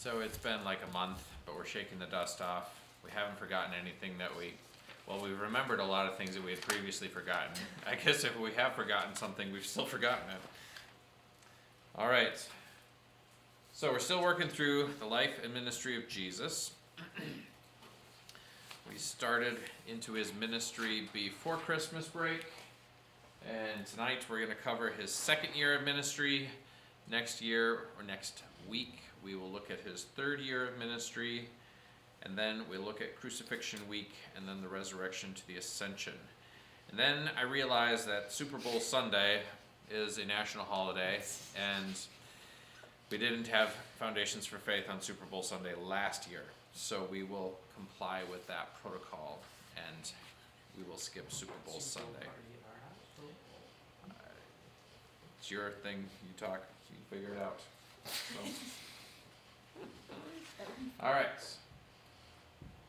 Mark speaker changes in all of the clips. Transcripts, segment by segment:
Speaker 1: So it's been like a month, but we're shaking the dust off. We haven't forgotten anything that we remembered a lot of things that we had previously forgotten. I guess if we have forgotten something, we've still forgotten it. All right. So we're still working through the life and ministry of Jesus. We started into his ministry before Christmas break, and tonight we're going to cover his second year of ministry. Next week, we will look at his third year of ministry, and then we'll look at Crucifixion Week, and then the resurrection to the Ascension. And then I realized that Super Bowl Sunday is a national holiday, and we didn't have Foundations for Faith on Super Bowl Sunday last year, so we will comply with that protocol, and we will skip Super Bowl Sunday. It's your thing, you talk, you figure it out. So. All right.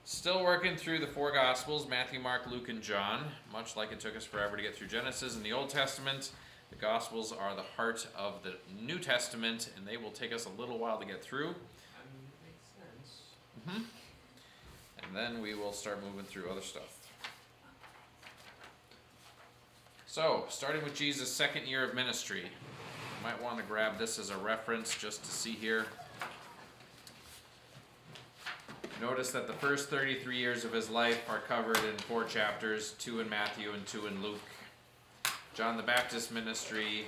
Speaker 1: Still working through the four Gospels, Matthew, Mark, Luke, and John. Much like it took us forever to get through Genesis in the Old Testament, the Gospels are the heart of the New Testament, and they will take us a little while to get through.
Speaker 2: Makes sense.
Speaker 1: And then we will start moving through other stuff. So, starting with Jesus' second year of ministry. You might want to grab this as a reference just to see here. Notice that the first 33 years of his life are covered in 4 chapters, 2 in Matthew and 2 in Luke. John the Baptist's ministry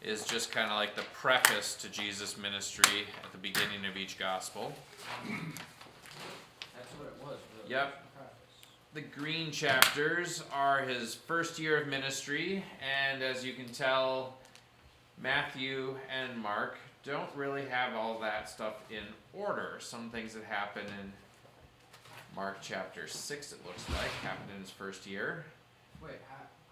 Speaker 1: is just kind of like the preface to Jesus' ministry at the beginning of each gospel.
Speaker 2: That's what it was.
Speaker 1: Yep. The green chapters are his first year of ministry, and as you can tell, Matthew and Mark don't really have all that stuff in order. Some things that happen in Mark chapter 6, it looks like, happened in his first year.
Speaker 2: Wait,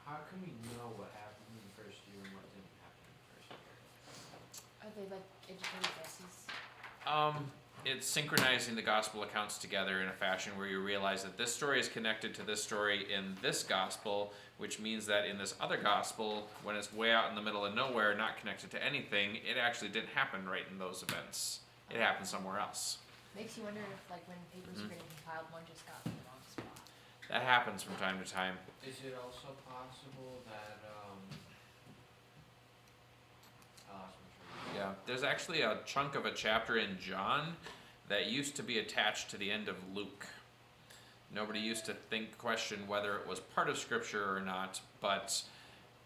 Speaker 2: how can we know what happened in the first year and what didn't happen in the first year?
Speaker 3: Are they like educated guesses?
Speaker 1: It's synchronizing the gospel accounts together in a fashion where you realize that this story is connected to this story in this gospel, which means that in this other gospel, when it's way out in the middle of nowhere, not connected to anything, it actually didn't happen right in those events. It happened somewhere else.
Speaker 3: Makes you wonder if, like, when papers were getting compiled, one just got in the wrong spot.
Speaker 1: That happens from time to time.
Speaker 2: Is it also possible that
Speaker 1: Yeah, there's actually a chunk of a chapter in John that used to be attached to the end of Luke. Nobody used to question whether it was part of Scripture or not, but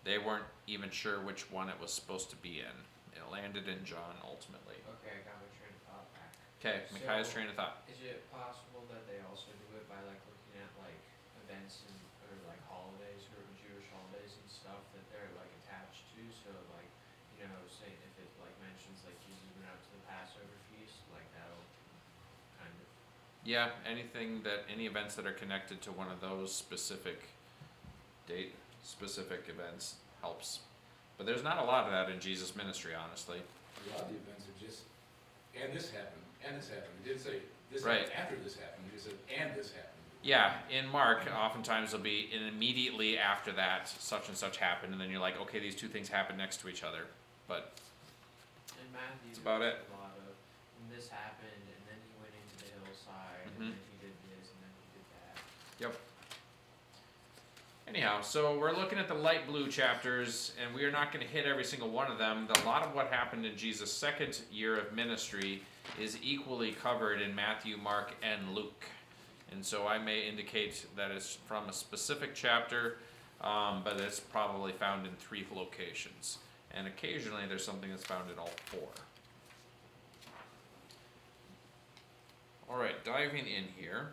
Speaker 1: they weren't even sure which one it was supposed to be in. It landed in John ultimately.
Speaker 2: Okay, I got my train of thought back.
Speaker 1: Okay, Micaiah's train of thought.
Speaker 2: Is it possible that they also do it by like looking at like events or like holidays or Jewish holidays and stuff that they're like attached to? So like, you know, say if it like mentions like Jesus went out to the Passover feast, like that'll kind of.
Speaker 1: Yeah, any events that are connected to one of those specific events helps. But there's not a lot of that in Jesus' ministry, honestly.
Speaker 4: A lot of the events are just, and this happened, and this happened. It didn't say this
Speaker 1: Right.
Speaker 4: happened after this happened. It said, and this happened.
Speaker 1: Yeah, in Mark, oftentimes it'll be immediately after that, such and such happened, and then you're like, okay, these two things happen next to each other. But
Speaker 2: In Matthew,
Speaker 1: That's about
Speaker 2: there's
Speaker 1: it.
Speaker 2: a lot of, and this happened, and then he went into the hillside,
Speaker 1: Mhm.
Speaker 2: and then he did this, and then he did that.
Speaker 1: Yep. Anyhow, so we're looking at the light blue chapters, and we are not going to hit every single one of them. A lot of what happened in Jesus' second year of ministry is equally covered in Matthew, Mark, and Luke. And so I may indicate that it's from a specific chapter, but it's probably found in 3 locations. And occasionally there's something that's found in all 4. All right, diving in here.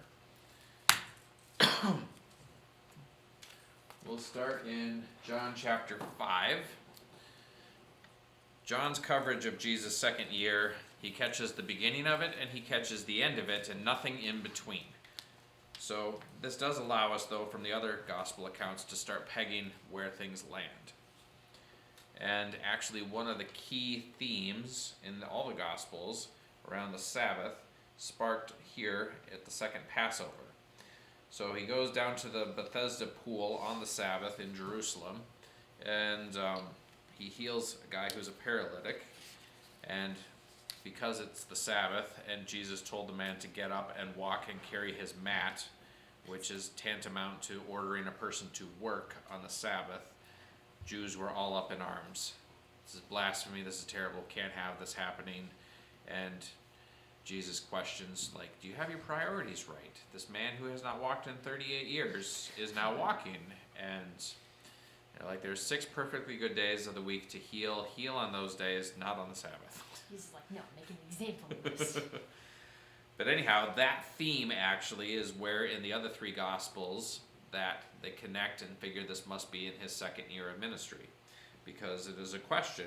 Speaker 1: We'll start in John chapter 5. John's coverage of Jesus' second year, he catches the beginning of it and he catches the end of it and nothing in between. So this does allow us, though, from the other gospel accounts to start pegging where things land. And actually one of the key themes in all the gospels around the Sabbath sparked here at the second Passover. So he goes down to the Bethesda pool on the Sabbath in Jerusalem, and he heals a guy who's a paralytic. And because it's the Sabbath, and Jesus told the man to get up and walk and carry his mat, which is tantamount to ordering a person to work on the Sabbath, Jews were all up in arms. This is blasphemy, this is terrible, can't have this happening. And Jesus questions, like, do you have your priorities right? This man who has not walked in 38 years is now walking. And like, there's 6 perfectly good days of the week to heal. Heal on those days, not on the Sabbath.
Speaker 3: He's like, no, make an example of this.
Speaker 1: But anyhow, that theme actually is where in the other 3 Gospels that they connect and figure this must be in his second year of ministry, because it is a question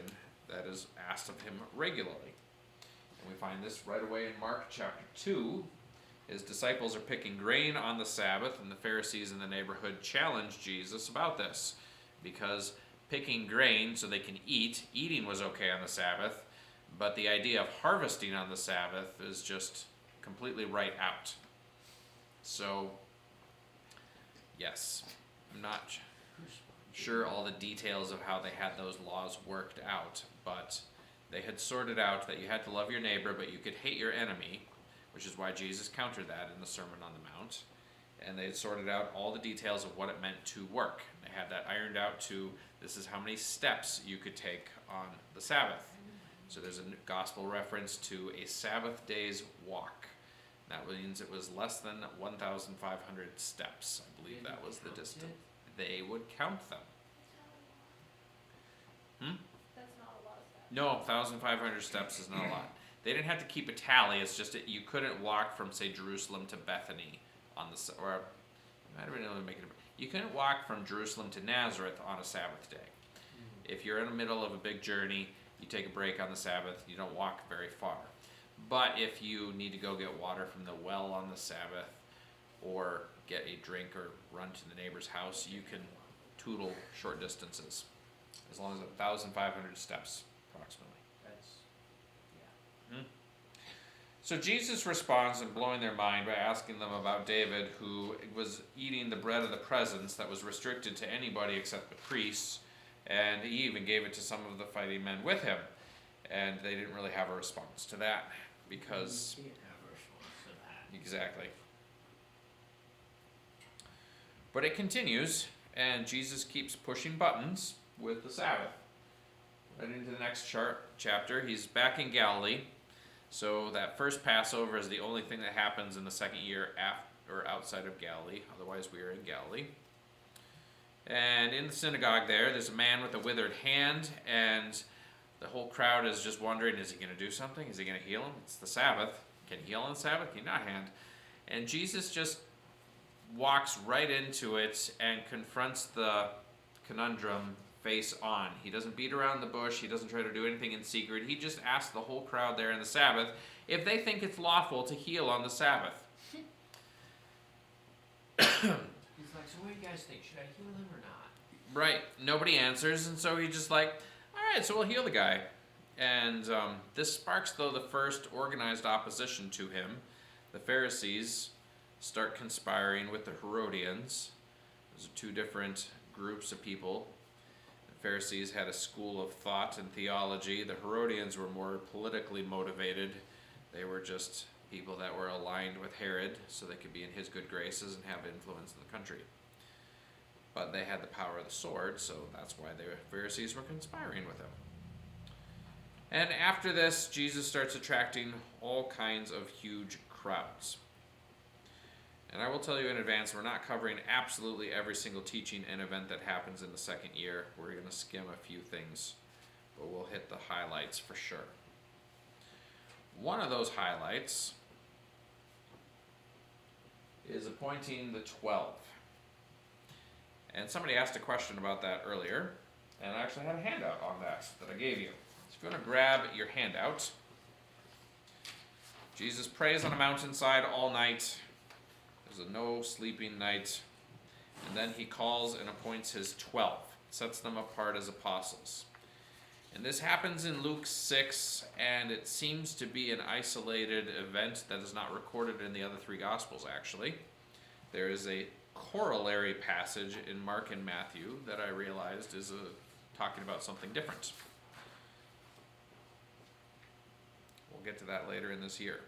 Speaker 1: that is asked of him regularly. And we find this right away in Mark chapter 2. His disciples are picking grain on the Sabbath, and the Pharisees in the neighborhood challenge Jesus about this, because picking grain so they can eating was okay on the Sabbath, but the idea of harvesting on the Sabbath is just completely right out. So, yes, I'm not sure all the details of how they had those laws worked out, but they had sorted out that you had to love your neighbor, but you could hate your enemy, which is why Jesus countered that in the Sermon on the Mount. And they had sorted out all the details of what it meant to work. They had that ironed out to, this is how many steps you could take on the Sabbath. So there's a gospel reference to a Sabbath day's walk. That means it was less than 1,500 steps. I believe that was the distance. They would count them.
Speaker 5: That's not a lot of steps.
Speaker 1: No, 1,500 steps is not a lot. They didn't have to keep a tally. It's just that you couldn't walk from, say, Jerusalem to Bethany on the, or it might have been able to make it. You couldn't walk from Jerusalem to Nazareth on a Sabbath day. If you're in the middle of a big journey, you take a break on the Sabbath. You don't walk very far. But if you need to go get water from the well on the Sabbath, or get a drink or run to the neighbor's house, you can tootle short distances, as long as 1,500 steps approximately.
Speaker 2: That's, yeah.
Speaker 1: So Jesus responds in blowing their mind by asking them about David, who was eating the bread of the presence that was restricted to anybody except the priests, and he even gave it to some of the fighting men with him. And they didn't really have a response to that, because...
Speaker 2: You can't have a response to that.
Speaker 1: Exactly. But it continues, and Jesus keeps pushing buttons with the Sabbath. Right into the next chapter, he's back in Galilee. So that first Passover is the only thing that happens in the second year outside of Galilee. Otherwise, we are in Galilee. And in the synagogue there's a man with a withered hand, and the whole crowd is just wondering, is he going to do something? Is he going to heal him? It's the Sabbath. Can he heal on the Sabbath? Can he not hand? And Jesus just walks right into it and confronts the conundrum face on. He doesn't beat around the bush. He doesn't try to do anything in secret. He just asks the whole crowd there in the Sabbath if they think it's lawful to heal on the Sabbath.
Speaker 2: He's like, so what do you guys think? Should I heal him or not?
Speaker 1: Right. Nobody answers, and so he's just like, all right, so we'll heal the guy. And this sparks, though, the first organized opposition to him. The Pharisees start conspiring with the Herodians. Those are 2 different groups of people. The Pharisees had a school of thought and theology. The Herodians were more politically motivated. They were just people that were aligned with Herod so they could be in his good graces and have influence in the country. But they had the power of the sword, so that's why the Pharisees were conspiring with him. And after this, Jesus starts attracting all kinds of huge crowds. And I will tell you in advance, we're not covering absolutely every single teaching and event that happens in the second year. We're going to skim a few things, but we'll hit the highlights for sure. One of those highlights is appointing the 12. And somebody asked a question about that earlier, and I actually had a handout on that I gave you. So if you want to grab your handout, Jesus prays on a mountainside all night. There's a no sleeping night. And then he calls and appoints his 12, sets them apart as apostles. And this happens in Luke 6, and it seems to be an isolated event that is not recorded in the other 3 Gospels, actually. There is a corollary passage in Mark and Matthew that I realized is talking about something different. We'll get to that later in this year.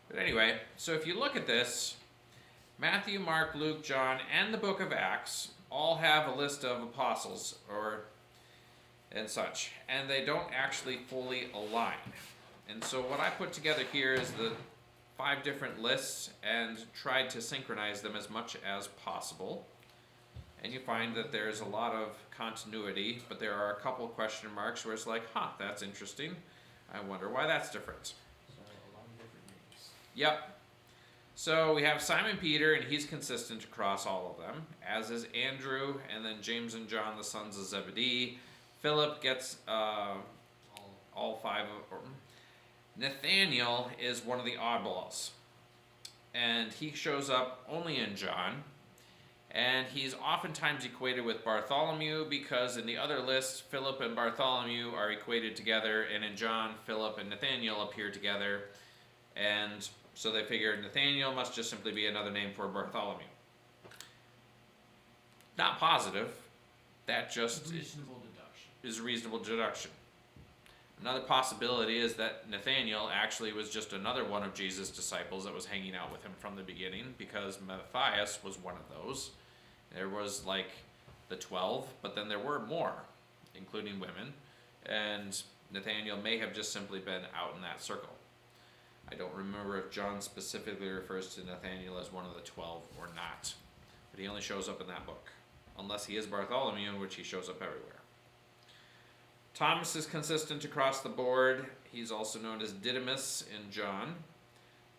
Speaker 1: But anyway, so if you look at this, Matthew, Mark, Luke, John, and the book of Acts all have a list of apostles and such, and they don't actually fully align. And so what I put together here is the 5 different lists and tried to synchronize them as much as possible. And you find that there's a lot of continuity, but there are a couple question marks where it's like, that's interesting. I wonder why that's different.
Speaker 2: So a lot of different names.
Speaker 1: Yep. So we have Simon Peter, and he's consistent across all of them, as is Andrew, and then James and John, the sons of Zebedee. Philip gets all 5 of them. Nathaniel is one of the oddballs, and he shows up only in John, and he's oftentimes equated with Bartholomew because in the other list, Philip and Bartholomew are equated together, and in John, Philip and Nathaniel appear together, and so they figured Nathaniel must just simply be another name for Bartholomew. Not positive, that just
Speaker 2: Reasonable deduction.
Speaker 1: is a reasonable deduction. Another possibility is that Nathaniel actually was just another one of Jesus' disciples that was hanging out with him from the beginning, because Matthias was one of those. There was like the 12, but then there were more, including women, and Nathaniel may have just simply been out in that circle. I don't remember if John specifically refers to Nathaniel as one of the 12 or not, but he only shows up in that book, unless he is Bartholomew, in which he shows up everywhere. Thomas is consistent across the board. He's also known as Didymus in John.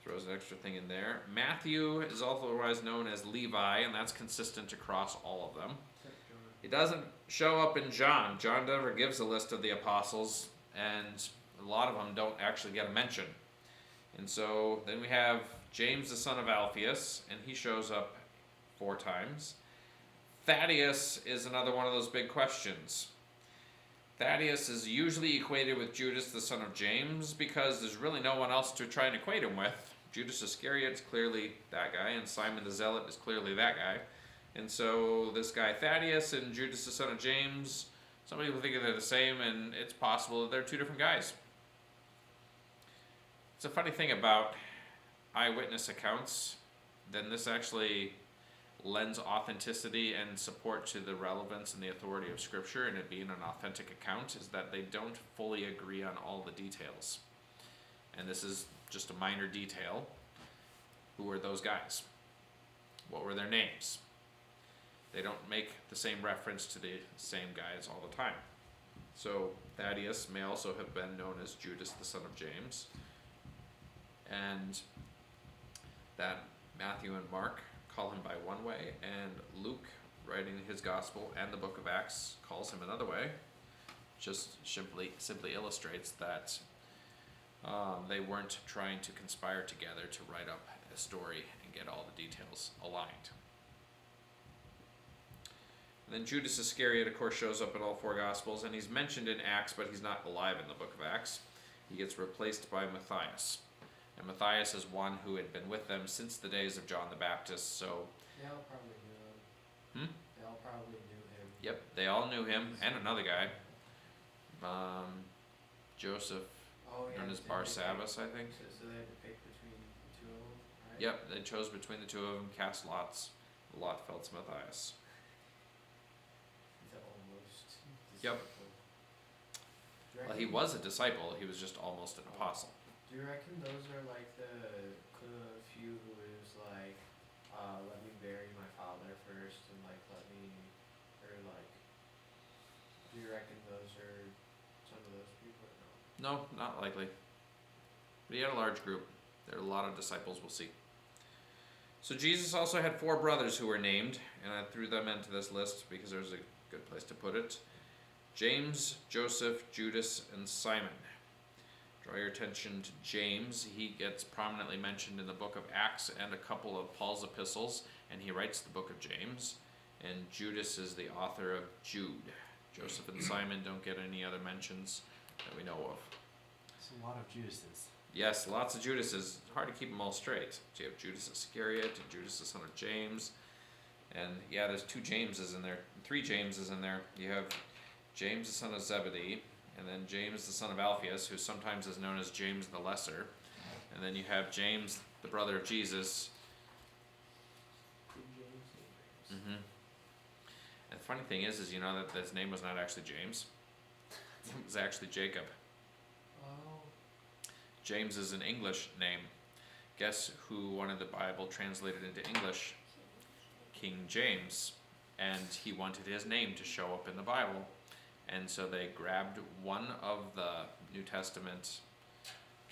Speaker 1: Throws an extra thing in there. Matthew is otherwise known as Levi, and that's consistent across all of them.
Speaker 2: Except John.
Speaker 1: He doesn't show up in John. John never gives a list of the apostles, and a lot of them don't actually get a mention. And so then we have James, the son of Alphaeus, and he shows up 4 times. Thaddeus is another one of those big questions. Thaddeus is usually equated with Judas, the son of James, because there's really no one else to try and equate him with. Judas Iscariot is clearly that guy, and Simon the Zealot is clearly that guy. And so this guy Thaddeus and Judas, the son of James, some people think they're the same, and it's possible that they're 2 different guys. It's a funny thing about eyewitness accounts, then this actually lends authenticity and support to the relevance and the authority of Scripture and it being an authentic account, is that they don't fully agree on all the details. And this is just a minor detail. Who were those guys? What were their names? They don't make the same reference to the same guys all the time. So Thaddeus may also have been known as Judas, the son of James. And that Matthew and Mark call him by one way, and Luke, writing his gospel and the book of Acts, calls him another way. Just simply illustrates that they weren't trying to conspire together to write up a story and get all the details aligned. And then Judas Iscariot, of course, shows up in all 4 gospels, and he's mentioned in Acts, but he's not alive in the book of Acts. He gets replaced by Matthias. And Matthias is one who had been with them since the days of John the Baptist, so
Speaker 2: They all probably knew him.
Speaker 1: Hmm?
Speaker 2: They all probably knew him.
Speaker 1: yep, they all knew him, and another guy, Joseph,
Speaker 2: Oh, yeah.
Speaker 1: known as
Speaker 2: they-
Speaker 1: Barsabbas, I think.
Speaker 2: So they had to pick between the 2 of them, right?
Speaker 1: Yep, they chose between the 2 of them, cast lots. The lot fell to Matthias.
Speaker 2: The almost
Speaker 1: Yep.
Speaker 2: disciple. Do you
Speaker 1: Well, he
Speaker 2: reckon-
Speaker 1: was a disciple, he was just almost an apostle.
Speaker 2: Do you reckon those are like the few who is like, let me bury my father first and like let me, or like, do you reckon those are some of those people or no?
Speaker 1: No, not likely. But he had a large group. There are a lot of disciples, we'll see. So Jesus also had 4 brothers who were named, and I threw them into this list because there's a good place to put it. James, Joseph, Judas, and Simon. Draw your attention to James. He gets prominently mentioned in the book of Acts and a couple of Paul's epistles, and he writes the book of James. And Judas is the author of Jude. Joseph and Simon don't get any other mentions that we know of.
Speaker 6: It's a lot of Judases.
Speaker 1: Yes, lots of Judases. Hard to keep them all straight. So you have Judas Iscariot and Judas the son of James. And yeah, there's 2 Jameses in there, 3 Jameses in there. You have James the son of Zebedee, and then James the son of Alphaeus, who sometimes is known as James the Lesser, and then you have James, the brother of Jesus. Mm-hmm. And the funny thing is you know that his name was not actually James. It was actually Jacob.
Speaker 2: Oh.
Speaker 1: James is an English name. Guess who wanted the Bible translated into English? King James. And he wanted his name to show up in the Bible. And so they grabbed one of the New Testament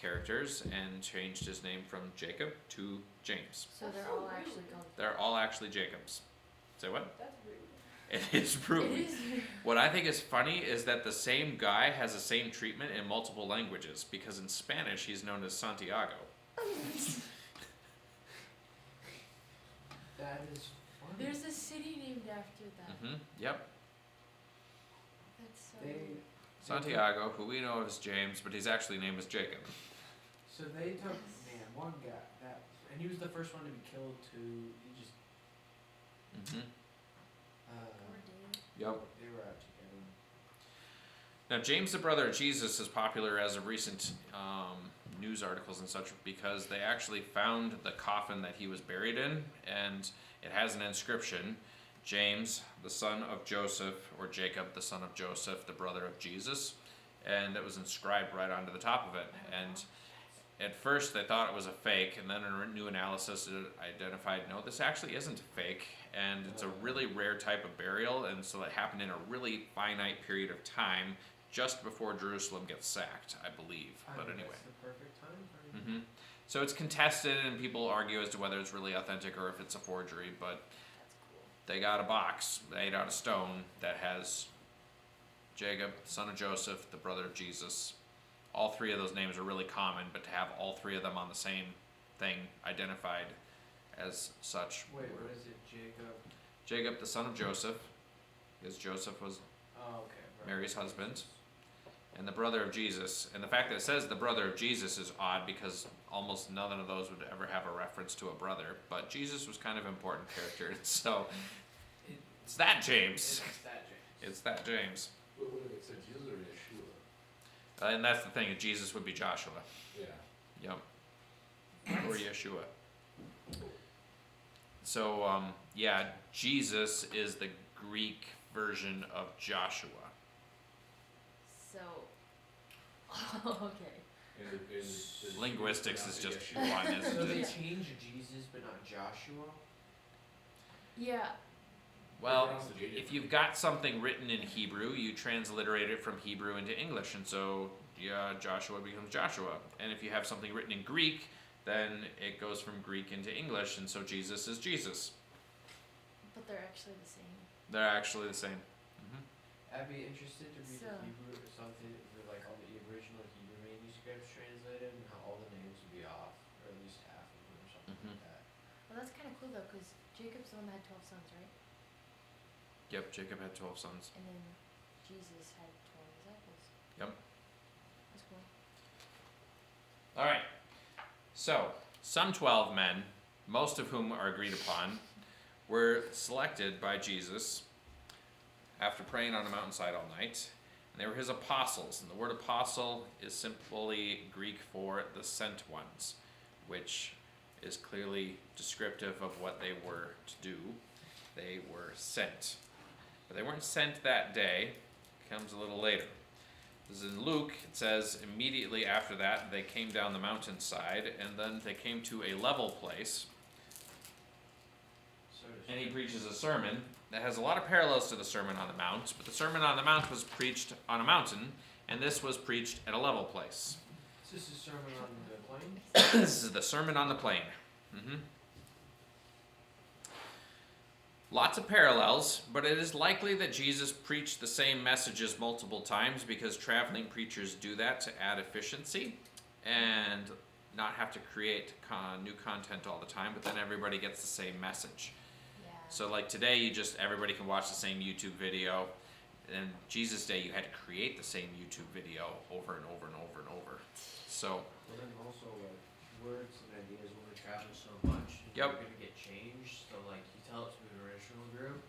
Speaker 1: characters and changed his name from Jacob to James.
Speaker 3: So they're all actually called.
Speaker 1: They're all actually Jacobs. Say what?
Speaker 5: That's rude.
Speaker 1: It is
Speaker 3: It
Speaker 1: rude.
Speaker 3: is.
Speaker 1: What I think is funny is that the same guy has the same treatment in multiple languages, because in Spanish he's known as Santiago.
Speaker 2: That is funny.
Speaker 3: There's a city named after that.
Speaker 1: Yep.
Speaker 3: That's so.
Speaker 2: They
Speaker 1: Santiago, who we know as James, but his actually name is Jacob.
Speaker 2: So they took one guy and he was the first one to be killed too. He just
Speaker 3: Poor dude.
Speaker 1: Yep.
Speaker 2: they were out to get him.
Speaker 1: Now, James, the brother of Jesus, is popular as of recent news articles and such because they actually found the coffin that he was buried in, and it has an inscription: James, the son of Joseph, or Jacob, the son of Joseph, the brother of Jesus, and it was inscribed right onto the top of it. And at first they thought it was a fake, and then a new analysis identified, no, this actually isn't a fake, and it's a really rare type of burial, and so it happened in a really finite period of time, just before Jerusalem gets sacked, I believe. But anyway.
Speaker 2: That's the perfect time for him.
Speaker 1: hmm So it's contested, and people argue as to whether it's really authentic or if it's a forgery, but
Speaker 3: That's cool.
Speaker 1: they got a box made out of stone that has Jacob, son of Joseph, the brother of Jesus. All three of those names are really common, but to have all three of them on the same thing identified as such.
Speaker 2: Wait, what is it, Jacob?
Speaker 1: Jacob, the son of Joseph, because Joseph was
Speaker 2: Oh, okay. Right.
Speaker 1: Mary's husband, and the brother of Jesus. And the fact that it says the brother of Jesus is odd because almost none of those would ever have a reference to a brother, but Jesus was kind of an important character, so it's that James.
Speaker 2: It's that James.
Speaker 1: It's that James.
Speaker 4: What if it said Jesus or Yeshua?
Speaker 1: And that's the thing, Jesus would be Joshua.
Speaker 4: Yeah.
Speaker 1: Yep. Or Yeshua. So, yeah, Jesus is the Greek version of Joshua.
Speaker 3: So. Okay.
Speaker 4: And the
Speaker 1: Linguistics is just
Speaker 4: Yeshua.
Speaker 1: one, isn't
Speaker 2: So they
Speaker 1: it?
Speaker 2: changed Jesus, but not Joshua.
Speaker 3: Yeah.
Speaker 1: Well,
Speaker 4: Pronounce the J
Speaker 1: if you've got something written in Hebrew, you transliterate it from Hebrew into English, and so yeah, Joshua becomes Joshua. And if you have something written in Greek, then it goes from Greek into English, and so Jesus is Jesus.
Speaker 3: But they're actually the same.
Speaker 1: They're actually the same.
Speaker 2: I'd be interested to read
Speaker 3: So-
Speaker 2: the Hebrew or something with like all the original Hebrew manuscripts translated and how all the names would be off, or at least half of them or something
Speaker 1: Mhm.
Speaker 2: like that.
Speaker 3: Well, that's kind of cool though, because Jacob's the one that had 12 sons, right?
Speaker 1: Yep, Jacob had 12 sons.
Speaker 3: And then Jesus had 12 disciples.
Speaker 1: Yep.
Speaker 3: That's cool.
Speaker 1: All right. So, some 12 men, most of whom are agreed upon, were selected by Jesus after praying on a mountainside all night. And they were his apostles. And the word apostle is simply Greek for the sent ones, which is clearly descriptive of what they were to do. They were sent. But they weren't sent that day. It comes a little later. This is in Luke. It says, immediately after that, they came down the mountainside, and then they came to a level place,
Speaker 2: So to
Speaker 1: and he
Speaker 2: speak.
Speaker 1: preaches a sermon that has a lot of parallels to the Sermon on the Mount, but the Sermon on the Mount was preached on a mountain, and this was preached at a level place.
Speaker 2: Is this a sermon on the plain?
Speaker 1: This is the Sermon on the Plain. Lots of parallels, but it is likely that Jesus preached the same messages multiple times because traveling preachers do that to add efficiency and not have to create new content all the time, but then everybody gets the same message.
Speaker 3: Yeah.
Speaker 1: So like today, everybody can watch the same YouTube video, and Jesus' day you had to create the same YouTube video over and over and over and over. So
Speaker 2: Well, then also like words and ideas when we're traveling so much,
Speaker 1: Yep.
Speaker 2: they're gonna get changed. So like you tell it to an original group,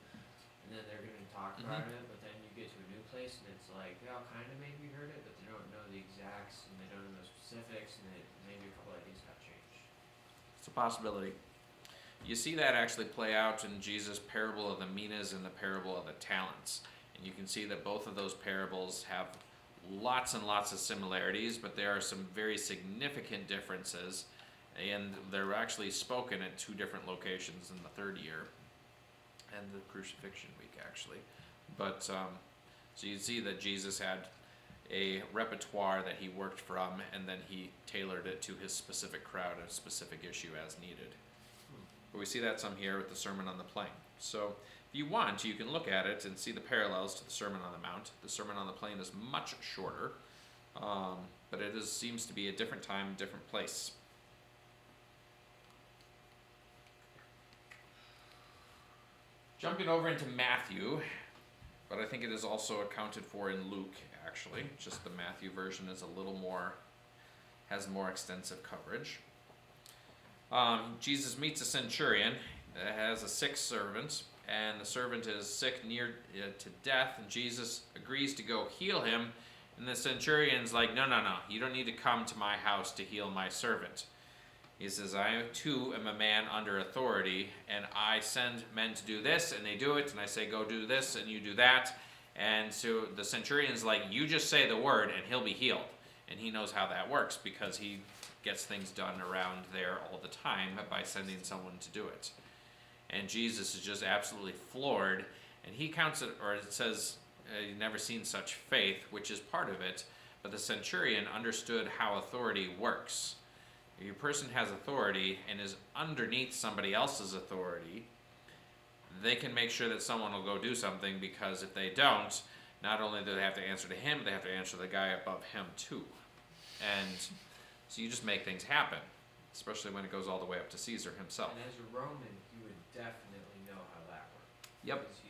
Speaker 2: and then they're gonna talk
Speaker 1: Mhm.
Speaker 2: about it, but then you get to a new place, and it's like they all kind of maybe heard it, but they don't know the exacts and they don't know the specifics, and it, maybe a couple ideas got changed.
Speaker 1: It's a possibility. You see that actually play out in Jesus' parable of the minas and the parable of the talents. And you can see that both of those parables have lots and lots of similarities, but there are some very significant differences. And they're actually spoken at two different locations in the third year and the crucifixion week, actually. But so you see that Jesus had a repertoire that he worked from, and then he tailored it to his specific crowd and specific issue as needed. But we see that some here with the Sermon on the Plain. So if you want, you can look at it and see the parallels to the Sermon on the Mount. The Sermon on the Plain is much shorter, but it seems to be a different time, different place. Jumping over into Matthew, but I think it is also accounted for in Luke, actually. Just the Matthew version is a little more, has more extensive coverage. Jesus meets a centurion that has a sick servant, and the servant is sick near to death, and Jesus agrees to go heal him, and the centurion's like, no, you don't need to come to my house to heal my servant. He says, I too am a man under authority, and I send men to do this, and they do it, and I say, go do this, and you do that. And so the centurion's like, you just say the word, and he'll be healed. And he knows how that works, because he gets things done around there all the time by sending someone to do it. And Jesus is just absolutely floored, and he counts it, or it says, you've never seen such faith, which is part of it, but the centurion understood how authority works. If a person has authority and is underneath somebody else's authority, they can make sure that someone will go do something, because if they don't, not only do they have to answer to him, they have to answer to the guy above him too. And so you just make things happen, especially when it goes all the way up to Caesar himself.
Speaker 2: And as a Roman, you would definitely know how that worked.
Speaker 1: Yep.
Speaker 2: Because he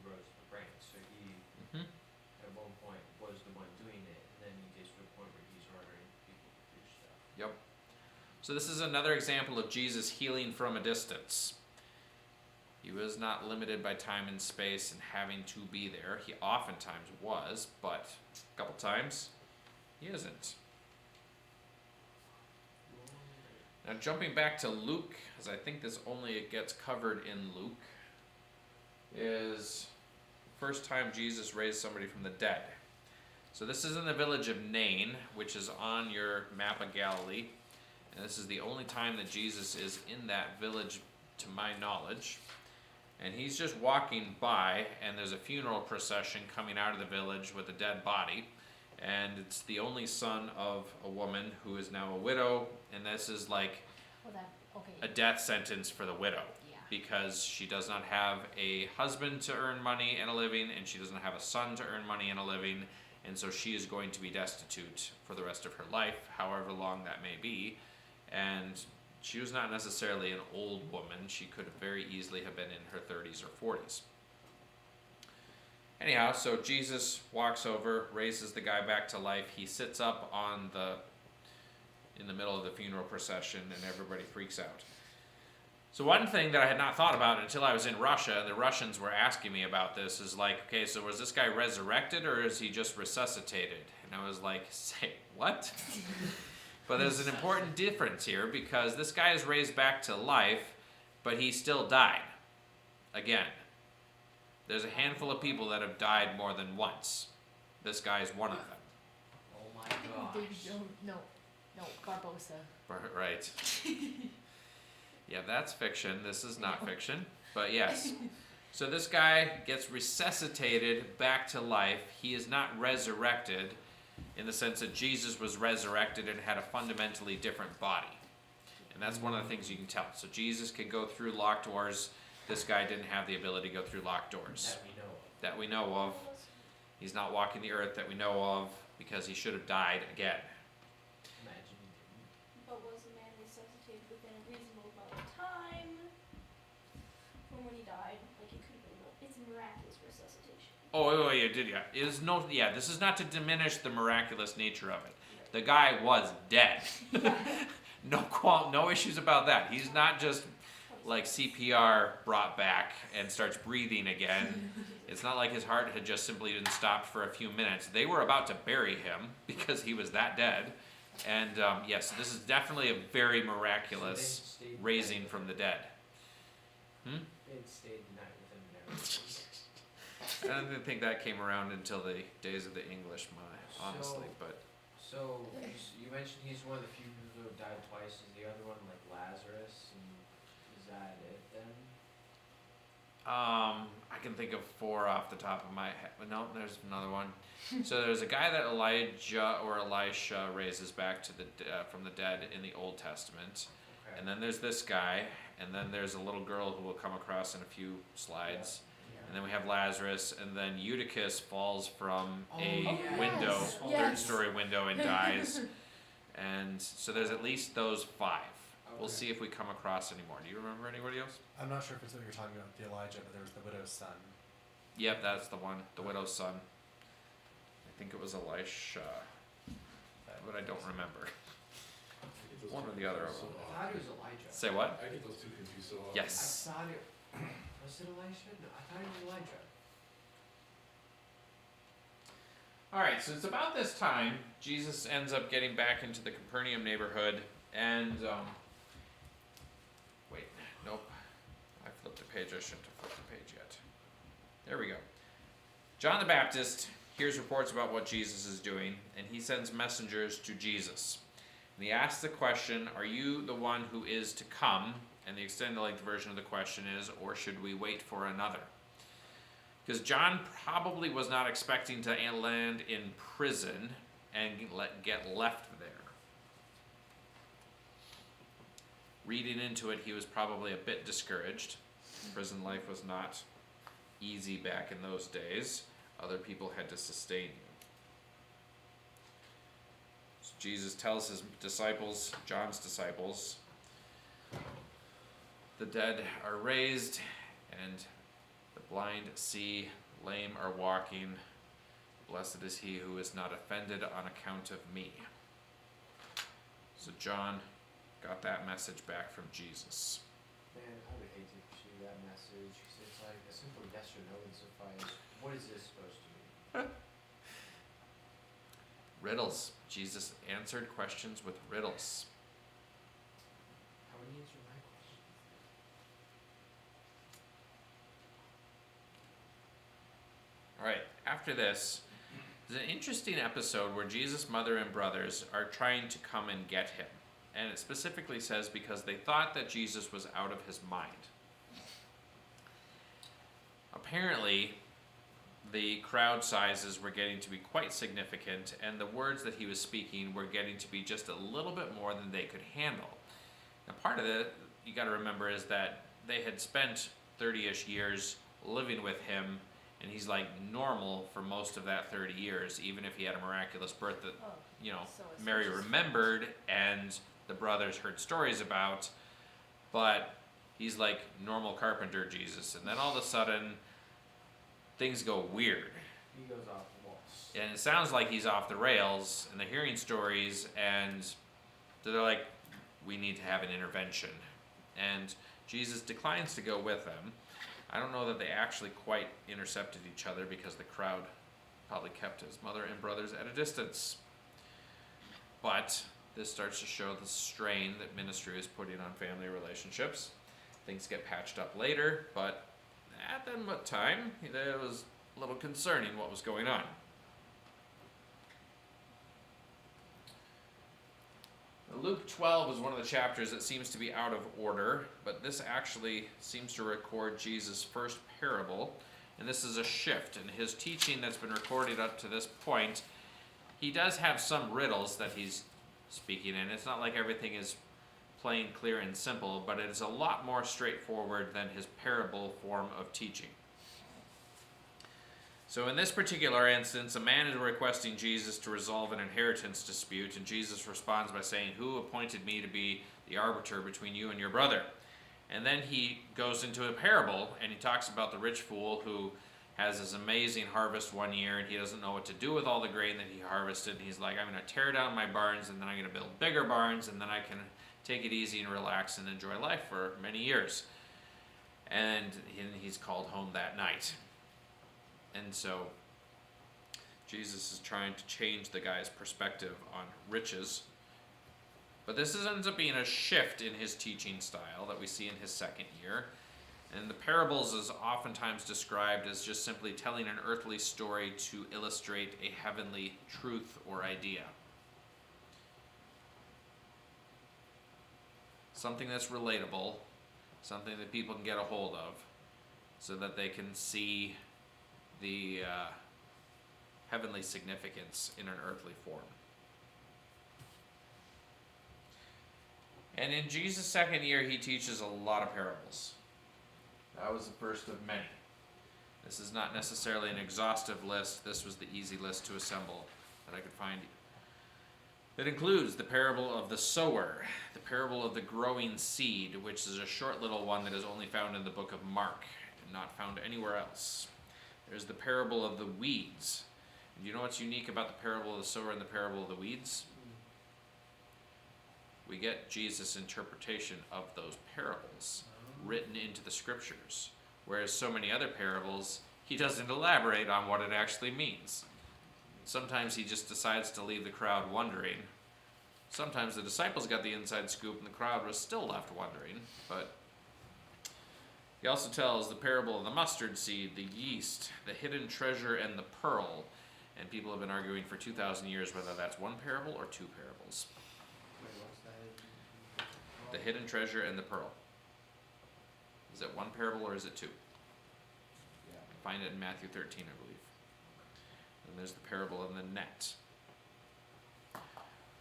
Speaker 2: rose to the rank, so he at one point was the one doing it, and then he gets to a point where he's ordering people to do stuff.
Speaker 1: Yep. So this is another example of Jesus healing from a distance. He was not limited by time and space and having to be there. He oftentimes was, but a couple times he isn't. Now jumping back to Luke, as I think this only gets covered in Luke, is the first time Jesus raised somebody from the dead. So this is in the village of Nain, which is on your map of Galilee. And this is the only time that Jesus is in that village, to my knowledge. And he's just walking by, and there's a funeral procession coming out of the village with a dead body. And it's the only son of a woman who is now a widow, and this is like a death sentence for the widow.
Speaker 3: Yeah.
Speaker 1: Because she does not have a husband to earn money and a living, and she doesn't have a son to earn money and a living, and so she is going to be destitute for the rest of her life, however long that may be. And she was not necessarily an old woman. She could very easily have been in her 30s or 40s. Anyhow, so Jesus walks over, raises the guy back to life. He sits up in the middle of the funeral procession, and everybody freaks out. So one thing that I had not thought about until I was in Russia, the Russians were asking me about this, is like, okay, so was this guy resurrected or is he just resuscitated? And I was like, say, what? But there's an important difference here, because this guy is raised back to life, but he still died. Again, there's a handful of people that have died more than once. This guy is one of them.
Speaker 2: Oh my
Speaker 3: David
Speaker 2: gosh.
Speaker 3: Jones, no, Barbosa.
Speaker 1: Right. Yeah, that's fiction. This is not fiction. But yes. So this guy gets resuscitated back to life. He is not resurrected in the sense that Jesus was resurrected and had a fundamentally different body. And that's one of the things you can tell. So Jesus can go through locked doors. This guy didn't have the ability to go through locked doors.
Speaker 2: That we know of.
Speaker 1: That we know of. He's not walking the earth that we know of, because he should have died again.
Speaker 2: Imagine he didn't.
Speaker 5: But was the man resuscitated within a reasonable amount of time from when he died? Like it could have been, it's a miraculous resuscitation.
Speaker 1: Oh, yeah, did ya? This is not to diminish the miraculous nature of it. The guy was dead. No issues about that. He's not just like CPR brought back and starts breathing again. It's not like his heart had just simply been stopped for a few minutes. They were about to bury him because he was that dead. And yes, this is definitely a very miraculous
Speaker 2: So they stayed the
Speaker 1: raising
Speaker 2: night
Speaker 1: from
Speaker 2: with
Speaker 1: the dead. Hmm?
Speaker 2: him. They had stayed the night with him and everything.
Speaker 1: I don't think that came around until the days of the English, honestly. But
Speaker 2: So you mentioned he's one of the few people who have died twice. Is the other one like Lazarus? And is that it then?
Speaker 1: I can think of 4 off the top of my head. No, there's another one. So there's a guy that Elijah or Elisha raises back to the from the dead in the Old Testament,
Speaker 2: Okay.
Speaker 1: and then there's this guy, and then there's a little girl who will come across in a few slides, and then we have Lazarus, and then Eutychus falls from a
Speaker 2: Oh, yes.
Speaker 1: window,
Speaker 3: Yes.
Speaker 1: third-story window, and dies. And so there's at least those 5. We'll
Speaker 2: Okay.
Speaker 1: see if we come across any more. Do you remember anybody else?
Speaker 6: I'm not sure if it's what you're talking about, the Elijah, but there was the widow's son.
Speaker 1: Yep, that's the one. The widow's son. I think it was Elisha, but I don't remember.
Speaker 4: I get those
Speaker 1: One
Speaker 4: two
Speaker 1: or the other
Speaker 4: confused
Speaker 1: of
Speaker 4: so
Speaker 2: I
Speaker 4: often.
Speaker 2: thought it was Elijah.
Speaker 1: Say what?
Speaker 4: I get those two confused so often.
Speaker 1: Yes.
Speaker 2: I thought it was it Elisha? No, I thought it was Elijah.
Speaker 1: All right, so it's about this time Jesus ends up getting back into the Capernaum neighborhood, and wait, nope, I flipped a page. I shouldn't have flipped the page yet. There we go. John the Baptist hears reports about what Jesus is doing, and he sends messengers to Jesus. And he asks the question, "Are you the one who is to come?" And the extended length version of the question is, "Or should we wait for another?" Because John probably was not expecting to land in prison and get left there. Reading into it, he was probably a bit discouraged. Prison life was not easy back in those days. Other people had to sustain you. So Jesus tells his disciples, John's disciples, the dead are raised, and the blind see, lame are walking. Blessed is he who is not offended on account of me. So John got that message back from Jesus.
Speaker 2: Man, I would hate to pursue that message because it's like a simple yes or no would suffice. What is this supposed to mean?
Speaker 1: Riddles. Jesus answered questions with riddles.
Speaker 2: How would he answer my question?
Speaker 1: All right, after this, there's an interesting episode where Jesus' mother and brothers are trying to come and get him. And it specifically says because they thought that Jesus was out of his mind. Apparently, the crowd sizes were getting to be quite significant, and the words that he was speaking were getting to be just a little bit more than they could handle. Now, part of it, you got to remember, is that they had spent 30-ish years living with him, and he's like normal for most of that 30 years, even if he had a miraculous birth that,
Speaker 3: Oh,
Speaker 1: you know,
Speaker 3: so it's
Speaker 1: Mary
Speaker 3: just-
Speaker 1: remembered and the brothers heard stories about, but he's like normal carpenter Jesus. And then all of a sudden, things go weird.
Speaker 2: He goes off the walls.
Speaker 1: And it sounds like he's off the rails, and they're hearing stories, and they're like, we need to have an intervention. And Jesus declines to go with them. I don't know that they actually quite intercepted each other because the crowd probably kept his mother and brothers at a distance. But this starts to show the strain that ministry is putting on family relationships. Things get patched up later, but at that time, it was a little concerning what was going on. Luke 12 is one of the chapters that seems to be out of order, but this actually seems to record Jesus' first parable, and this is a shift in his teaching that's been recorded up to this point. He does have some riddles that he's speaking in. It's not like everything is plain, clear, and simple, but it is a lot more straightforward than his parable form of teaching. So in this particular instance, a man is requesting Jesus to resolve an inheritance dispute, and Jesus responds by saying, "Who appointed me to be the arbiter between you and your brother?" And then he goes into a parable, and he talks about the rich fool who has this amazing harvest one year, and he doesn't know what to do with all the grain that he harvested. And he's like, I'm going to tear down my barns, and then I'm going to build bigger barns, and then I can take it easy and relax and enjoy life for many years. And he's called home that night. And so Jesus is trying to change the guy's perspective on riches. But this ends up being a shift in his teaching style that we see in his second year. And the parables is oftentimes described as just simply telling an earthly story to illustrate a heavenly truth or idea. Something that's relatable, something that people can get a hold of, so that they can see the heavenly significance in an earthly form. And in Jesus' second year, he teaches a lot of parables. That was the first of many. This is not necessarily an exhaustive list. This was the easy list to assemble that I could find. It includes the parable of the sower, the parable of the growing seed, which is a short little one that is only found in the book of Mark and not found anywhere else. There's the parable of the weeds. And you know what's unique about the parable of the sower and the parable of the weeds? We get Jesus' interpretation of those parables written into the scriptures, whereas so many other parables, he doesn't elaborate on what it actually means. Sometimes he just decides to leave the crowd wondering. Sometimes the disciples got the inside scoop and the crowd was still left wondering, but he also tells the parable of the mustard seed, the yeast, the hidden treasure, and the pearl, and people have been arguing for 2,000 years whether that's one parable or two parables.
Speaker 2: Wait, what's that?
Speaker 1: The hidden treasure and the pearl. Is it one parable or is it two?
Speaker 4: Yeah.
Speaker 1: Find it in Matthew 13, I believe. And there's the parable of the net.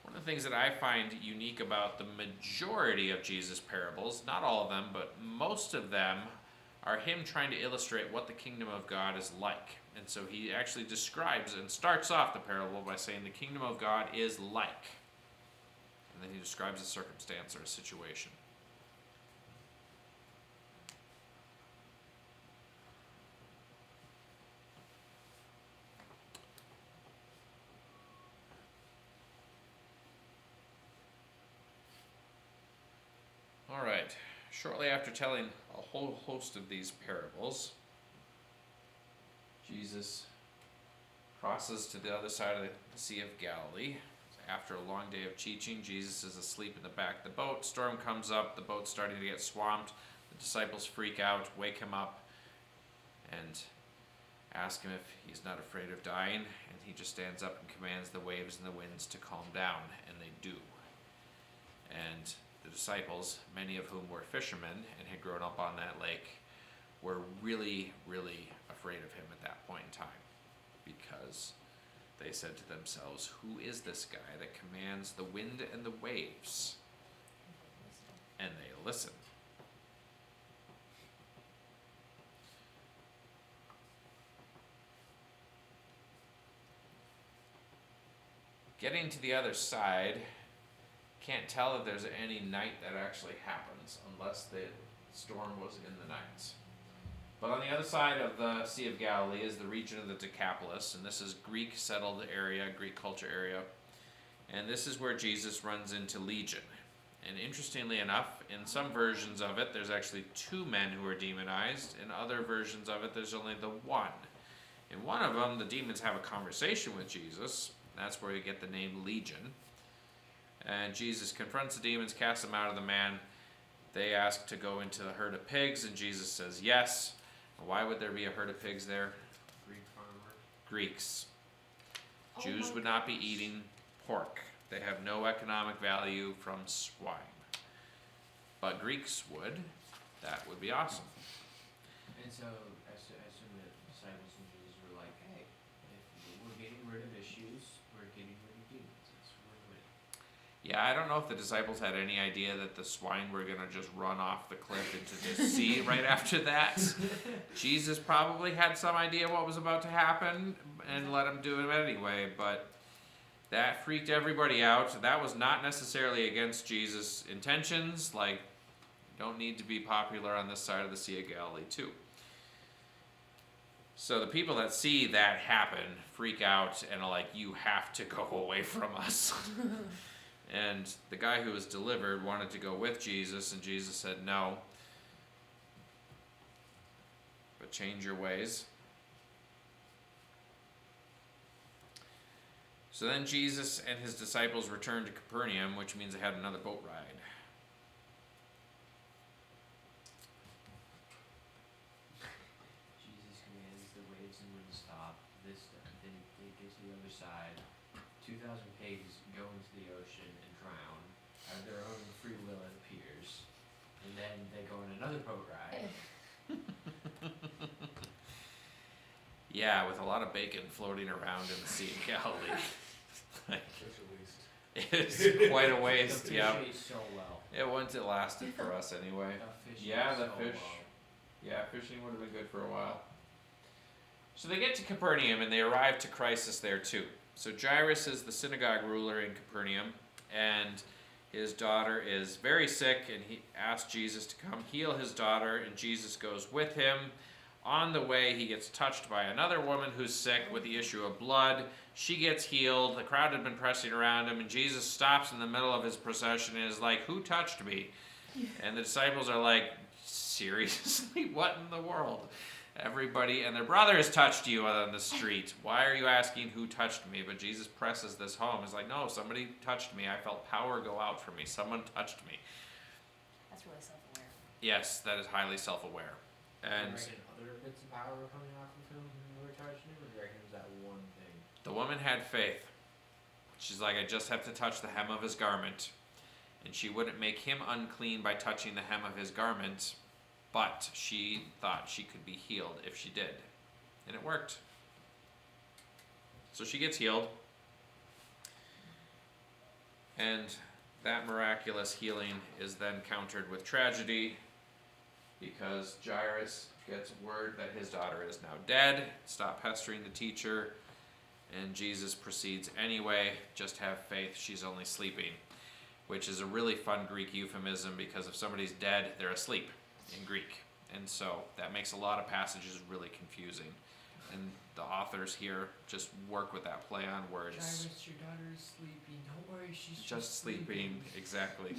Speaker 1: One of the things that I find unique about the majority of Jesus' parables, not all of them, but most of them, are him trying to illustrate what the kingdom of God is like. And so he actually describes and starts off the parable by saying the kingdom of God is like. And then he describes a circumstance or a situation. All right. Shortly after telling a whole host of these parables, Jesus crosses to the other side of the Sea of Galilee. After a long day of teaching, Jesus is asleep in the back of the boat. Storm comes up. The boat's starting to get swamped. The disciples freak out, wake him up, and ask him if he's not afraid of dying. And he just stands up and commands the waves and the winds to calm down, and they do. And the disciples, many of whom were fishermen and had grown up on that lake, were really, really afraid of him at that point in time, because they said to themselves, who is this guy that commands the wind and the waves? And they listen. Getting to the other side, can't tell if there's any night that actually happens unless the storm was in the night. But on the other side of the Sea of Galilee is the region of the Decapolis, and this is Greek settled area, Greek culture area. And this is where Jesus runs into Legion. And interestingly enough, in some versions of it, there's actually two men who are demonized. In other versions of it, there's only the one. In one of them, the demons have a conversation with Jesus. That's where you get the name Legion. And Jesus confronts the demons, casts them out of the man. They ask to go into the herd of pigs, and Jesus says yes. Why would there be a herd of pigs there?
Speaker 2: Greek farmer.
Speaker 1: Greeks.
Speaker 5: Oh
Speaker 1: Jews
Speaker 5: my
Speaker 1: would not be
Speaker 5: gosh.
Speaker 1: eating pork. They have no economic value from swine. But Greeks would. That would be awesome.
Speaker 2: And so I assume the disciples and Jesus were like, hey, if we're getting rid of issues, we're getting rid of demons. It's win-win.
Speaker 1: Yeah, I don't know if the disciples had any idea that the swine were going to just run off the cliff into the sea right after that. Jesus probably had some idea what was about to happen and let him do it anyway, but that freaked everybody out. That was not necessarily against Jesus' intentions. Like, you don't need to be popular on this side of the Sea of Galilee too. So the people that see that happen freak out and are like, you have to go away from us. And the guy who was delivered wanted to go with Jesus, and Jesus said no. But change your ways. So then Jesus and his disciples returned to Capernaum, which means they had another boat ride.
Speaker 2: Jesus commands the waves and wind to stop. Then they get to the other side. 2,000 pigs go into the ocean and drown. Out of their own free will, it appears. And then they go on another boat ride.
Speaker 1: Yeah, with a lot of bacon floating around in the Sea of Galilee.
Speaker 4: Such a waste.
Speaker 1: It's quite a waste,
Speaker 2: The fish
Speaker 1: yeah.
Speaker 2: ate so well.
Speaker 1: It wouldn't it lasted for us anyway.
Speaker 2: The fish
Speaker 1: Yeah,
Speaker 2: ate
Speaker 1: the
Speaker 2: so
Speaker 1: fish.
Speaker 2: well.
Speaker 1: Yeah, fishing would have been good for a while. So they get to Capernaum and they arrive to crisis there too. So Jairus is the synagogue ruler in Capernaum, and his daughter is very sick, and he asks Jesus to come heal his daughter, and Jesus goes with him. On the way, he gets touched by another woman who's sick with the issue of blood. She gets healed. The crowd had been pressing around him, and Jesus stops in the middle of his procession and is like, "Who touched me?" And the disciples are like, "Seriously? What in the world? Everybody and their brother has touched you on the street. Why are you asking who touched me?" But Jesus presses this home. He's like, "No, somebody touched me. I felt power go out from me. Someone touched me."
Speaker 3: That's really self-aware.
Speaker 1: Yes, that is highly self-aware. And
Speaker 2: Do you reckon other bits of power were coming off of him when they were touching him, or do you reckon it was that one thing?
Speaker 1: the woman had faith. She's like, "I just have to touch the hem of his garment." And she wouldn't make him unclean by touching the hem of his garment, but she thought she could be healed if she did. And it worked. So she gets healed. And that miraculous healing is then countered with tragedy because Jairus gets word that his daughter is now dead. Stop pestering the teacher. And Jesus proceeds anyway, "Just have faith, she's only sleeping," which is a really fun Greek euphemism because if somebody's dead, they're asleep in Greek. And so that makes a lot of passages really confusing. And the authors here just work with that play on words.
Speaker 2: Jairus, your daughter is sleeping. Don't worry, she's
Speaker 1: Just sleeping, exactly.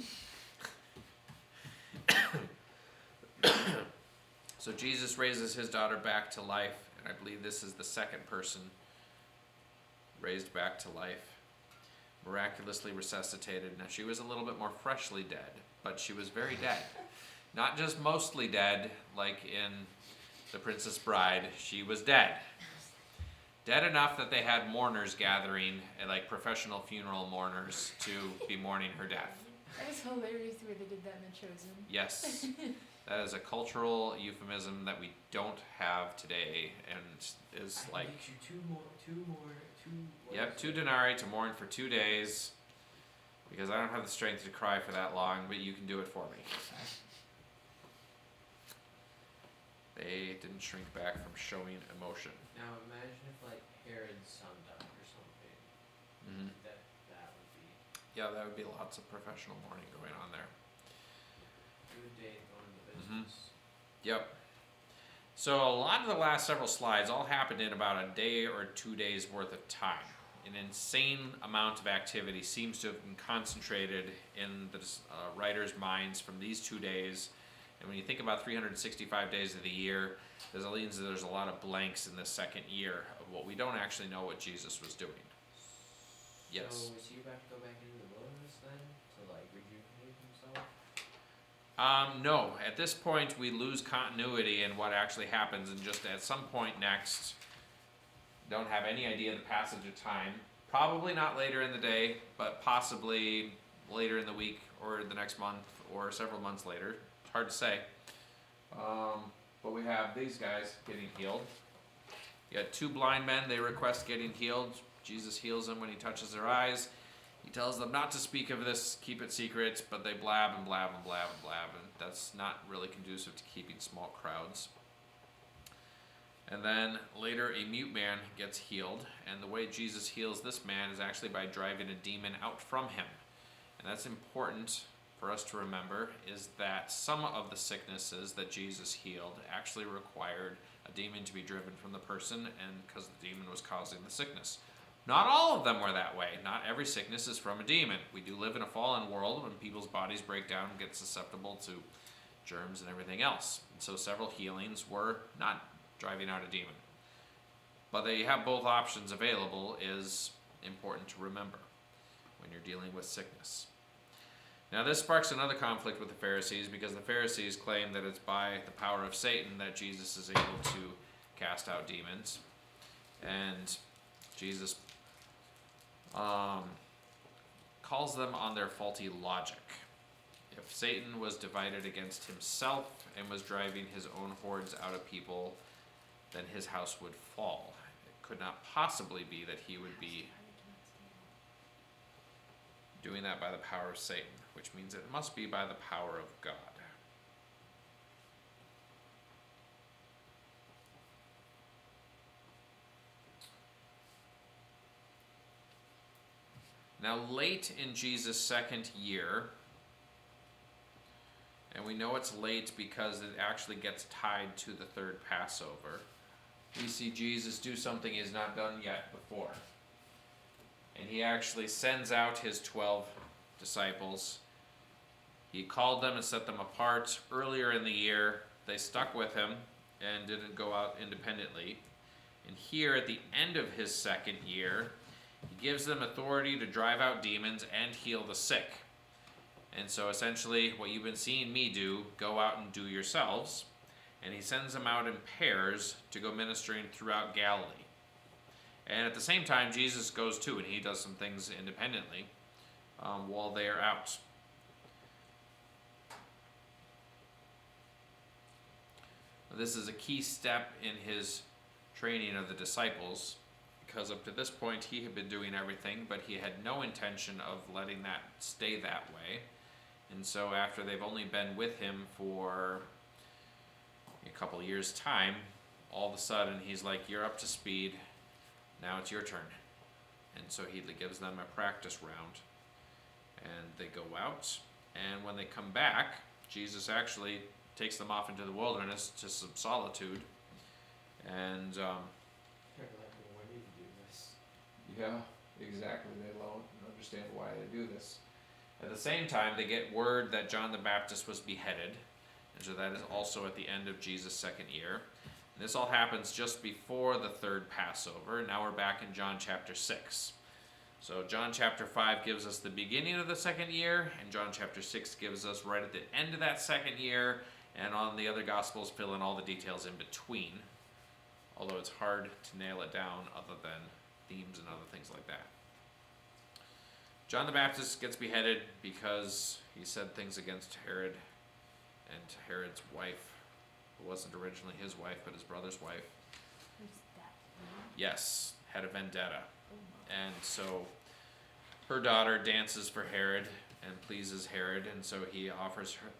Speaker 1: So Jesus raises his daughter back to life, and I believe this is the second person raised back to life, miraculously resuscitated. Now she was a little bit more freshly dead, but she was very dead. Not just mostly dead, like in The Princess Bride, she was dead. Dead enough that they had mourners gathering, like professional funeral mourners, to be mourning her death.
Speaker 3: That was hilarious the way they did that in The Chosen.
Speaker 1: Yes, that is a cultural euphemism that we don't have today, and is
Speaker 2: I
Speaker 1: like,
Speaker 2: get you two.
Speaker 1: yep, 2 denarii to mourn for 2 days, because I don't have the strength to cry for that long, but you can do it for me. They didn't shrink back from showing emotion.
Speaker 2: Now imagine if like Herod's son died or something.
Speaker 1: Mm-hmm.
Speaker 2: That would be
Speaker 1: Yeah, that would be lots of professional mourning going on there.
Speaker 2: good day going to
Speaker 1: Mhm.
Speaker 2: business.
Speaker 1: Yep. So a lot of the last several slides all happened in about a day or 2 days worth of time. An insane amount of activity seems to have been concentrated in the writers' minds from these 2 days. And when you think about 365 days of the year, there's a lot of blanks in the second year of what we don't actually know what Jesus was doing. Yes.
Speaker 2: So was he about to go back into the wilderness then to like rejuvenate himself?
Speaker 1: No. At this point, we lose continuity in what actually happens, and just at some point next, don't have any idea of the passage of time. Probably not later in the day, but possibly later in the week or the next month or several months later. It's hard to say. But we have these guys getting healed. You got 2 blind men, they request getting healed. Jesus heals them when he touches their eyes. He tells them not to speak of this, keep it secret, but they blab and blab and blab and blab, and that's not really conducive to keeping small crowds. And then later a mute man gets healed, and the way Jesus heals this man is actually by driving a demon out from him. And that's important for us to remember, is that some of the sicknesses that Jesus healed actually required a demon to be driven from the person, and because the demon was causing the sickness. Not all of them were that way. Not every sickness is from a demon. We do live in a fallen world when people's bodies break down and get susceptible to germs and everything else. And so several healings were not driving out a demon. But they have both options available, is important to remember when you're dealing with sickness. Now, this sparks another conflict with the Pharisees, because the Pharisees claim that it's by the power of Satan that Jesus is able to cast out demons. And Jesus calls them on their faulty logic. If Satan was divided against himself and was driving his own hordes out of people, then his house would fall. It could not possibly be that he would be doing that by the power of Satan, which means it must be by the power of God. Now, late in Jesus' second year, and we know it's late because it actually gets tied to the third Passover, we see Jesus do something he has not done yet before. And he actually sends out his 12 disciples. He called them and set them apart earlier in the year. They stuck with him and didn't go out independently. And here at the end of his second year, he gives them authority to drive out demons and heal the sick. And so essentially what you've been seeing me do, go out and do yourselves. And he sends them out in pairs to go ministering throughout Galilee. And at the same time, Jesus goes too, and he does some things independently while they are out. This is a key step in his training of the disciples, because up to this point he had been doing everything, but he had no intention of letting that stay that way. And so after they've only been with him for a couple of years' time, all of a sudden he's like, you're up to speed. Now it's your turn. And so he gives them a practice round. And they go out. And when they come back, Jesus actually takes them off into the wilderness to some solitude. And,
Speaker 2: They're like, well, when did you do this?
Speaker 1: yeah, exactly. They don't understand why they do this. At the same time, they get word that John the Baptist was beheaded. And so that is also at the end of Jesus' second year. And this all happens just before the third Passover. Now we're back in John chapter 6. So John chapter 5 gives us the beginning of the second year, and John chapter 6 gives us right at the end of that second year, and on the other Gospels fill in all the details in between, although it's hard to nail it down other than themes and other things like that. John the Baptist gets beheaded because he said things against Herod and Herod's wife, who wasn't originally his wife, but his brother's wife.
Speaker 3: Who's that?
Speaker 1: Yes, had a vendetta. And so her daughter dances for Herod and pleases Herod, and so he offers her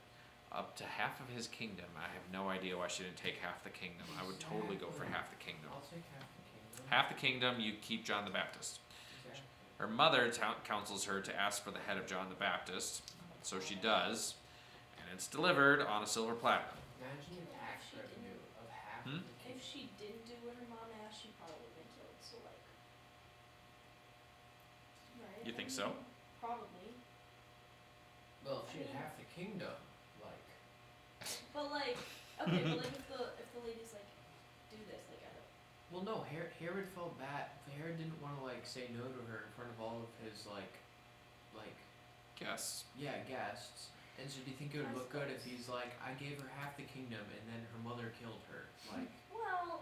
Speaker 1: up to half of his kingdom. I have no idea why she didn't take half the kingdom. I would totally go for half the kingdom.
Speaker 2: I'll take half the kingdom.
Speaker 1: Half the kingdom, you keep John the Baptist.
Speaker 2: Exactly.
Speaker 1: Her mother counsels her to ask for the head of John the Baptist, so she does, and it's delivered on a silver platter.
Speaker 2: Imagine the tax revenue of half
Speaker 1: Hmm?
Speaker 2: the kingdom.
Speaker 5: If she didn't do what her mom asked, she probably would have been killed, so like. Right?
Speaker 1: You think
Speaker 5: I
Speaker 1: so?
Speaker 5: mean, Probably.
Speaker 2: Well, if she had half the kingdom, like,
Speaker 5: But like, okay, but like if the lady's like, do this, like I don't.
Speaker 2: well, no, Herod felt bad. Herod didn't want to like say no to her in front of all of his like,
Speaker 1: Yes.
Speaker 2: yeah, guests. And so do you think it would
Speaker 5: I
Speaker 2: look good if
Speaker 5: suppose.
Speaker 2: he's like, I gave her half the kingdom and then her mother killed her? Like,
Speaker 5: Well,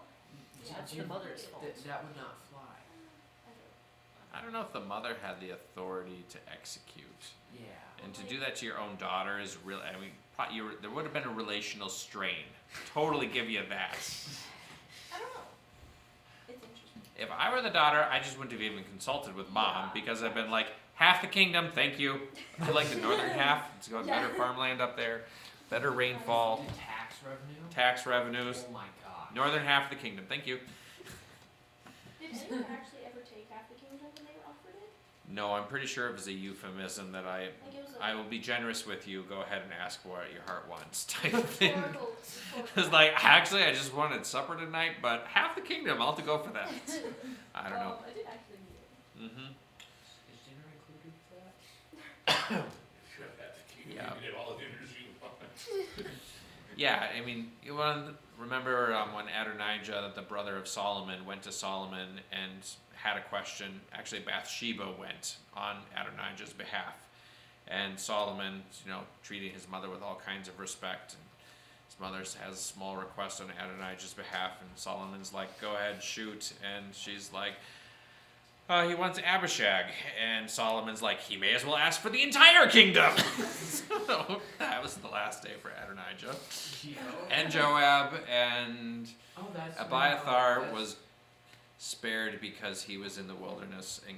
Speaker 3: Yeah, it's
Speaker 2: do you-
Speaker 3: the mother's fault.
Speaker 2: That would not fly.
Speaker 5: I don't.
Speaker 1: I don't know if the mother had the authority to execute.
Speaker 2: Yeah.
Speaker 1: And to do that to your own daughter is really, I mean, there would have been a relational strain. Totally give you that.
Speaker 5: I don't know. It's interesting.
Speaker 1: If I were the daughter, I just wouldn't have even consulted with mom, because I've been like, half the kingdom, thank you. I like the northern half. It's got better farmland up there, better rainfall,
Speaker 2: The tax revenue?
Speaker 1: tax revenues.
Speaker 2: Oh my god.
Speaker 1: Northern half of the kingdom, thank you.
Speaker 5: Did anyone actually ever take half the kingdom when they were offered it?
Speaker 1: No, I'm pretty sure it was a euphemism that
Speaker 5: Like it was
Speaker 1: I
Speaker 5: a
Speaker 1: will be generous with you. Go ahead and ask what your heart wants, type of thing.
Speaker 5: historical.
Speaker 1: It's like, actually, I just wanted supper tonight, but half the kingdom, I'll have to go for that. I don't know.
Speaker 5: I did actually mean it.
Speaker 1: Mm-hmm.
Speaker 2: Is dinner included for that?
Speaker 4: Should have had the key.
Speaker 1: Yeah.
Speaker 4: You can have all the dinners you want.
Speaker 1: Yeah, I mean, remember when Adonijah, the brother of Solomon, went to Solomon and had a question. Actually, Bathsheba went on Adonijah's behalf, and Solomon, treating his mother with all kinds of respect. And his mother has a small request on Adonijah's behalf, and Solomon's like, "Go ahead, shoot," and she's like, he wants Abishag, and Solomon's like, he may as well ask for the entire kingdom. So that was the last day for Adonijah. And Joab and
Speaker 2: Oh, that's
Speaker 1: Abiathar was spared because he was in the wilderness and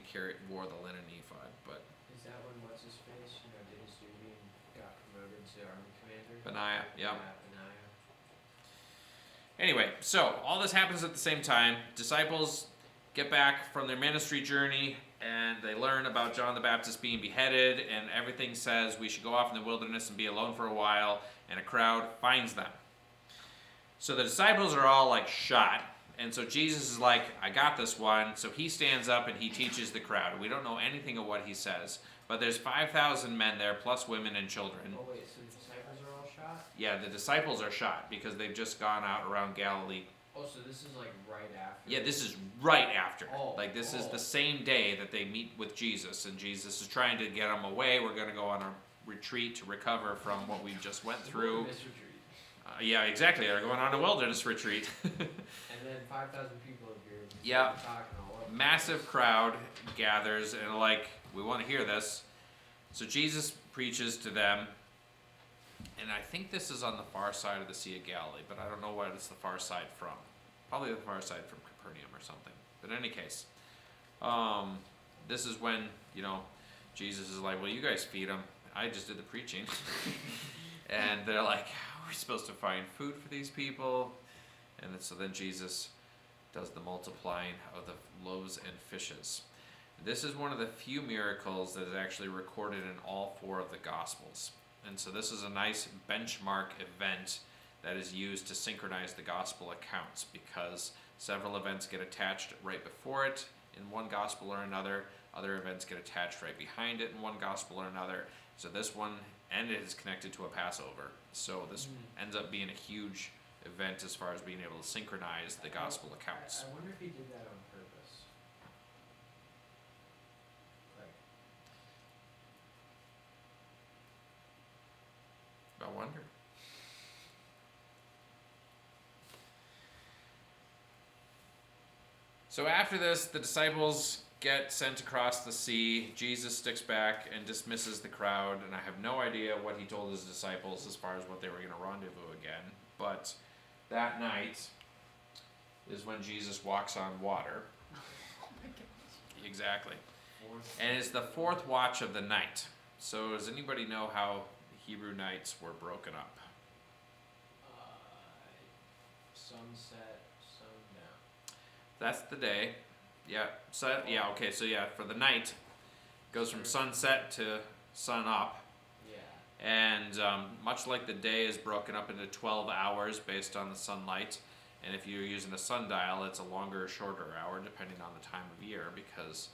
Speaker 1: wore the linen ephod. But
Speaker 2: Is that when what's his face, did his duty and got promoted to army commander?
Speaker 1: Benaiah, yep.
Speaker 2: Yeah, Benaiah.
Speaker 1: Anyway, so all this happens at the same time. Disciples get back from their ministry journey, and they learn about John the Baptist being beheaded, and everything says we should go off in the wilderness and be alone for a while, and a crowd finds them. So the disciples are all like shot, and so Jesus is like, I got this one. So he stands up and he teaches the crowd. We don't know anything of what he says, but there's 5,000 men there, plus women and children.
Speaker 2: Oh wait, so the disciples are all shot?
Speaker 1: Yeah, the disciples are shot because they've just gone out around Galilee.
Speaker 2: Oh, so this is like right after?
Speaker 1: Yeah, this is right after.
Speaker 2: Oh,
Speaker 1: Like, this is
Speaker 2: oh.
Speaker 1: the same day that they meet with Jesus, and Jesus is trying to get them away. We're going to go on a retreat to recover from what we just went through.
Speaker 2: Wilderness retreat.
Speaker 1: Yeah, exactly. They're going on a wilderness retreat.
Speaker 2: And then 5,000 people appeared. and
Speaker 1: Yeah.
Speaker 2: started talking all over.
Speaker 1: Massive crowd gathers, and like, we want to hear this. So Jesus preaches to them, and I think this is on the far side of the Sea of Galilee, but I don't know what it's the far side from. Probably the far side from Capernaum or something. But in any case, this is when, Jesus is like, well, you guys feed them. I just did the preaching. And they're like, how are we supposed to find food for these people? And so then Jesus does the multiplying of the loaves and fishes. This is one of the few miracles that is actually recorded in all 4 of the Gospels. And so this is a nice benchmark event that is used to synchronize the Gospel accounts, because several events get attached right before it in one Gospel or another. Other events get attached right behind it in one Gospel or another. So this one, and it is connected to a Passover. So this ends up being a huge event as far as being able to synchronize the Gospel accounts.
Speaker 2: I wonder if he did that on purpose. Like,
Speaker 1: I wonder. So after this, the disciples get sent across the sea. Jesus sticks back and dismisses the crowd, and I have no idea what he told his disciples as far as what they were going to rendezvous again. But that night is when Jesus walks on water. Exactly. And it's the 4th watch of the night. So does anybody know how Hebrew nights were broken up?
Speaker 2: sunset, sundown.
Speaker 1: That's the day. Yeah. Okay. So yeah, for the night, goes from sunset to sun up,
Speaker 2: Yeah.
Speaker 1: and much like the day is broken up into 12 hours based on the sunlight, and if you're using a sundial, it's a longer or shorter hour depending on the time of year, because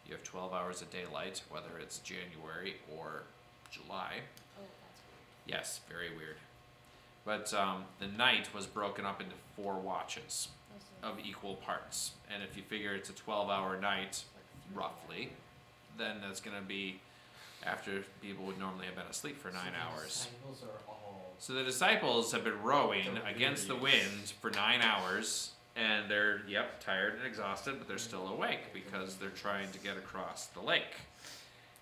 Speaker 1: you have 12 hours of daylight, whether it's January or July.
Speaker 3: Oh, that's weird.
Speaker 1: Yes, very weird. But the night was broken up into 4 watches of equal parts. And if you figure it's a 12-hour night, roughly, then that's going to be after people would normally have been asleep for 9 hours.
Speaker 2: Disciples are all.
Speaker 1: So the disciples have been rowing against the wind for 9 hours, and they're, tired and exhausted, but they're still awake because they're trying to get across the lake.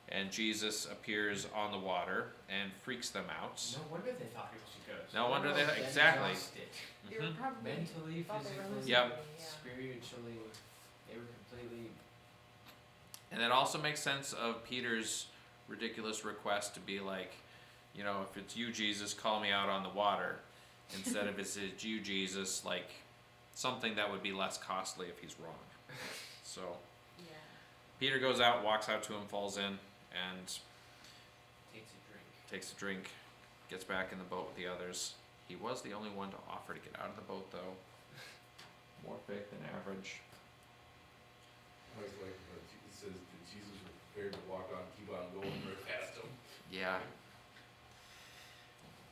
Speaker 1: And Jesus appears on the water and freaks them out.
Speaker 2: No wonder they thought he was a ghost.
Speaker 1: No wonder
Speaker 2: They're
Speaker 1: they-
Speaker 2: all
Speaker 1: exactly.
Speaker 2: exhausted.
Speaker 3: They were probably
Speaker 2: Mentally,
Speaker 3: thought they were
Speaker 2: physically,
Speaker 1: Yep.
Speaker 3: hallucinating, yeah.
Speaker 2: spiritually, they were completely.
Speaker 1: And that also makes sense of Peter's ridiculous request to be like, if it's you, Jesus, call me out on the water, instead of it's you, Jesus, like something that would be less costly if he's wrong. So
Speaker 3: Yeah.
Speaker 1: Peter goes out, walks out to him, falls in, and
Speaker 2: Takes
Speaker 1: takes
Speaker 2: a drink.
Speaker 1: a drink, gets back in the boat with the others. He was the only one to offer to get out of the boat, though. More faith than average.
Speaker 4: I was like, it says that Jesus was prepared to walk on, keep on going right past him.
Speaker 1: Yeah,